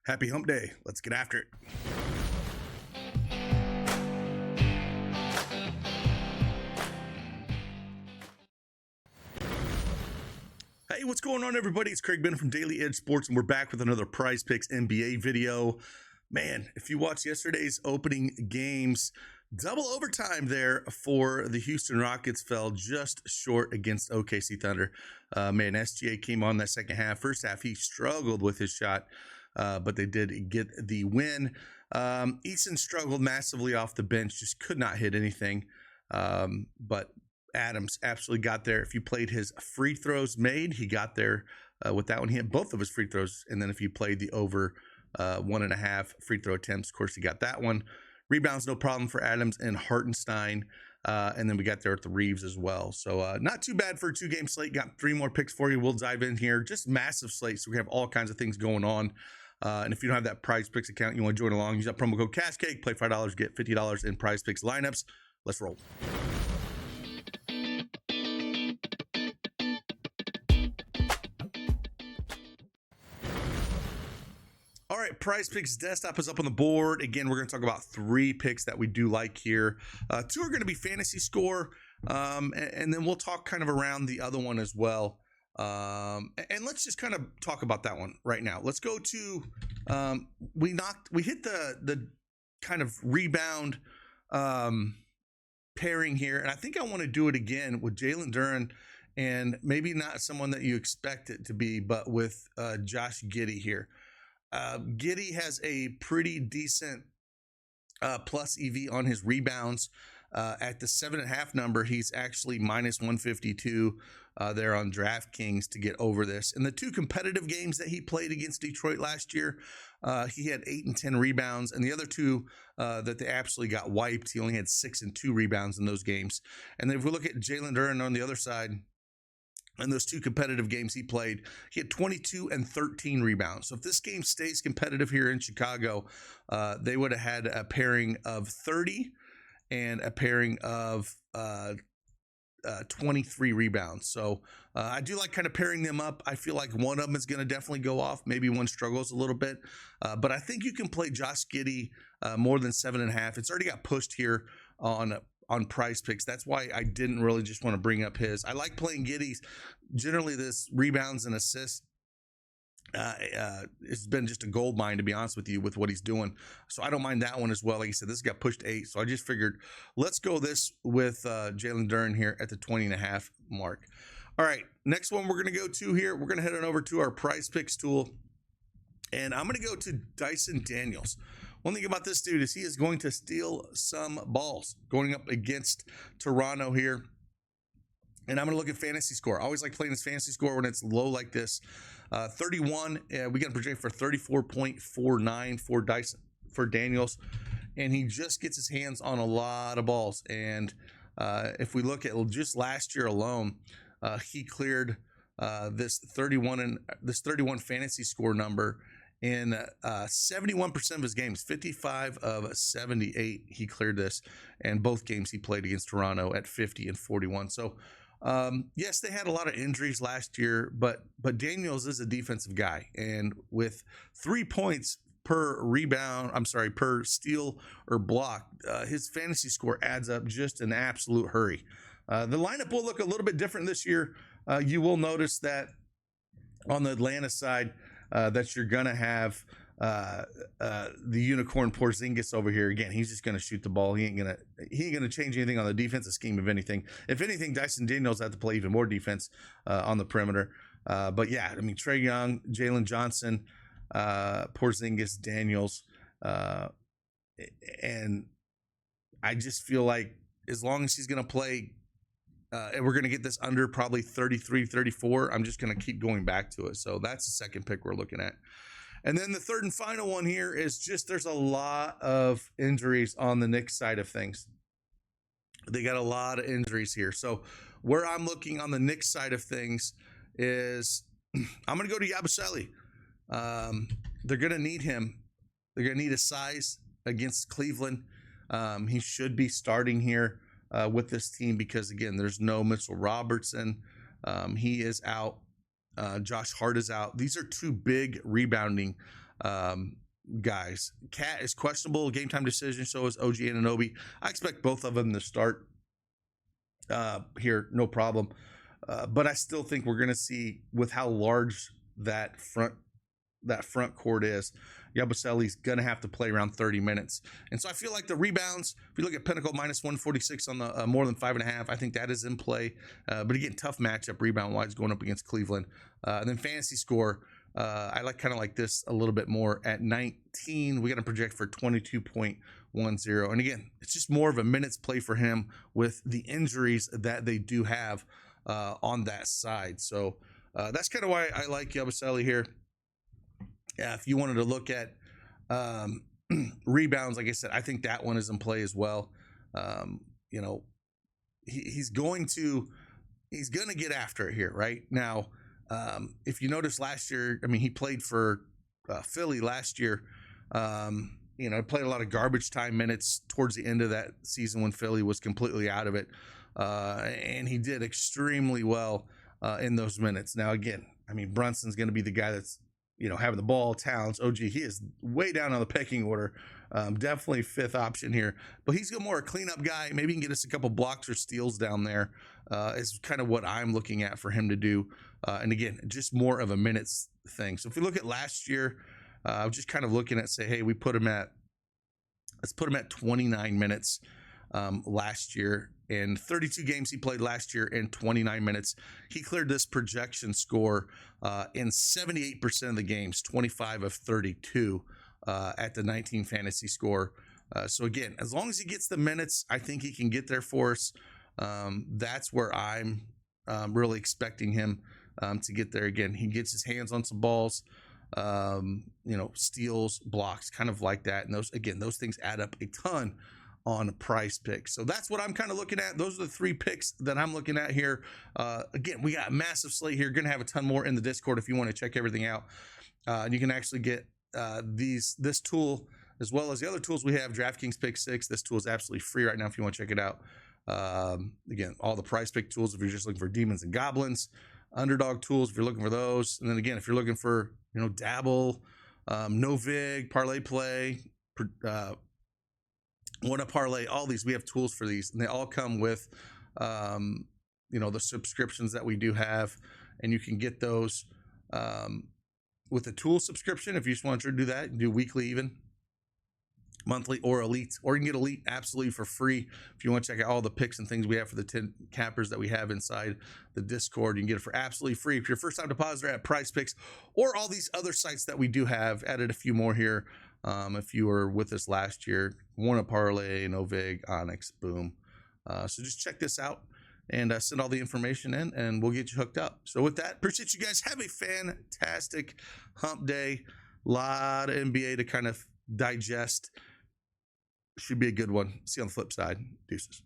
Happy hump day. Let's get after it. Hey, what's going on, everybody? It's Craig Bennett from Daily Edge Sports, and we're back with another PrizePicks NBA video. Man, if you watched yesterday's opening games, double overtime there for the Houston Rockets fell just short against OKC Thunder. Man, SGA came on that second half. First half, he struggled with his shot, but they did get the win. Easton struggled massively off the bench, just could not hit anything. But Adams absolutely got there. If you played his free throws made, he got there with that one. He had both of his free throws. And then if you played the over 1.5 free throw attempts, of course, he got that one. Rebounds, no problem for Adams and Hartenstein. And then we got there at the Reeves as well. So not too bad for a 2-game slate. Got 3 more picks for you. We'll dive in here. Just massive slate. So we have all kinds of things going on. And if you don't have that PrizePicks account, you want to join along, use that promo code CashKeg, play $5, get $50 in PrizePicks lineups. Let's roll. All right, PrizePicks desktop is up on the board. Again, we're going to talk about 3 picks that we do like here. 2 are going to be fantasy score, and then we'll talk kind of around the other one as well. And let's just kind of talk about that one right now. Let's go to we hit the kind of rebound pairing here, and I think I want to do it again with Dyson Daniels, and maybe not someone that you expect it to be, but with Josh Giddey here. Giddey has a pretty decent plus EV on his rebounds. At the 7.5 number, he's actually minus 152 there on DraftKings to get over this. In the 2 competitive games that he played against Detroit last year, he had 8 and 10 rebounds, and the other 2 that they absolutely got wiped, he only had 6 and 2 rebounds in those games. And then if we look at Dyson Daniels on the other side, in those 2 competitive games he played, he had 22 and 13 rebounds. So if this game stays competitive here in Chicago, they would have had a pairing of 30 and a pairing of 23 rebounds. So I do like kind of pairing them up. I feel like one of them is going to definitely go off. Maybe one struggles a little bit. But I think you can play Josh Giddey more than 7.5. It's already got pushed here on PrizePicks. That's why I didn't really just want to bring up his. I like playing Giddey's. Generally, this rebounds and assists, it's been just a gold mine, to be honest with you, with what he's doing. So I don't mind that one as well. Like I said, this got pushed 8. So I just figured let's go this with Dyson Daniels here at the 20.5 mark. All right, next one we're going to go to here. We're going to head on over to our PrizePicks tool. And I'm going to go to Dyson Daniels. One thing about this dude is he is going to steal some balls going up against Toronto here. And I'm going to look at fantasy score. I always like playing this fantasy score when it's low like this. 31, we got to project for 34.49 for Daniels. And he just gets his hands on a lot of balls. And if we look at just last year alone, he cleared this 31 fantasy score number in 71% of his games. 55 of 78 he cleared this, and both games he played against Toronto at 50 and 41. So yes, they had a lot of injuries last year, but Daniels is a defensive guy, and with 3 points per per steal or block, his fantasy score adds up just an absolute hurry. The lineup will look a little bit different this year. You will notice that on the Atlanta side, that you're gonna have the unicorn Porzingis over here. Again, he's just gonna shoot the ball. He ain't gonna change anything on the defensive scheme of anything. If anything, Dyson Daniels have to play even more defense on the perimeter. But yeah, I mean, Trae Young, Jalen Johnson, Porzingis, Daniels, and I just feel like as long as he's gonna play, and we're going to get this under probably 33, 34. I'm just going to keep going back to it. So that's the second pick we're looking at. And then the third and final one here is just there's a lot of injuries on the Knicks side of things. They got a lot of injuries here. So where I'm looking on the Knicks side of things is I'm going to go to Yabusele. They're going to need him. They're going to need a size against Cleveland. He should be starting here with this team because, again, there's no Mitchell Robertson. He is out. Josh Hart is out. These are 2 big rebounding guys. Cat is questionable, game time decision. So is OG Anunoby. I expect both of them to start here, no problem. But I still think we're going to see, with how large that front court is, Yabusele's going to have to play around 30 minutes. And so I feel like the rebounds, if you look at Pinnacle minus 146 on the more than 5.5, I think that is in play. But again, tough matchup rebound wise going up against Cleveland. And then fantasy score, I kind of like this a little bit more at 19. We got to project for 22.10. And again, it's just more of a minutes play for him with the injuries that they do have on that side. So that's kind of why I like Yabusele here. Yeah, if you wanted to look at rebounds, like I said, I think that one is in play as well. You know, he's going to get after it here right now. If you notice last year, I mean, he played for Philly last year. You know, played a lot of garbage time minutes towards the end of that season when Philly was completely out of it. And he did extremely well in those minutes. Now, again, I mean, Brunson's going to be the guy that's, you know, having the ball. Towns, OG, he is way down on the pecking order. Definitely fifth option here, but he's more a cleanup guy. Maybe he can get us a couple blocks or steals down there. Is kind of what I'm looking at for him to do. And again, just more of a minutes thing. So if we look at last year, I was just kind of looking at, say, hey, let's put him at 29 minutes last year. In 32 games he played last year in 29 minutes. He cleared this projection score in 78% of the games, 25 of 32 at the 19 fantasy score. So again, as long as he gets the minutes, I think he can get there for us. That's where I'm really expecting him to get there. Again, he gets his hands on some balls, you know, steals, blocks, kind of like that. And those things add up a ton on PrizePicks. So that's what I'm kind of looking at. Those are the 3 picks that I'm looking at here. Again, we got a massive slate here. Going to have a ton more in the Discord if you want to check everything out. And you can actually get this tool as well as the other tools we have. DraftKings Pick 6. This tool is absolutely free right now if you want to check it out. Again, all the PrizePick tools if you're just looking for demons and goblins. Underdog tools if you're looking for those. And then again, if you're looking for, you know, dabble, no vig, parlay play, want to parlay, all these, we have tools for these, and they all come with you know, the subscriptions that we do have, and you can get those with a tool subscription if you just want to do that. You do weekly, even monthly, or elite, or you can get elite absolutely for free if you want to check out all the picks and things we have for the 10 cappers that we have inside the Discord. You can get it for absolutely free if you're a first-time depositor at PrizePicks or all these other sites that we do have. Added a few more here. If you were with us last year, want a parlay, no vig, Onyx, boom. So just check this out and send all the information in, and we'll get you hooked up. So with that, appreciate you guys. Have a fantastic hump day. A lot of NBA to kind of digest. Should be a good one. See you on the flip side. Deuces.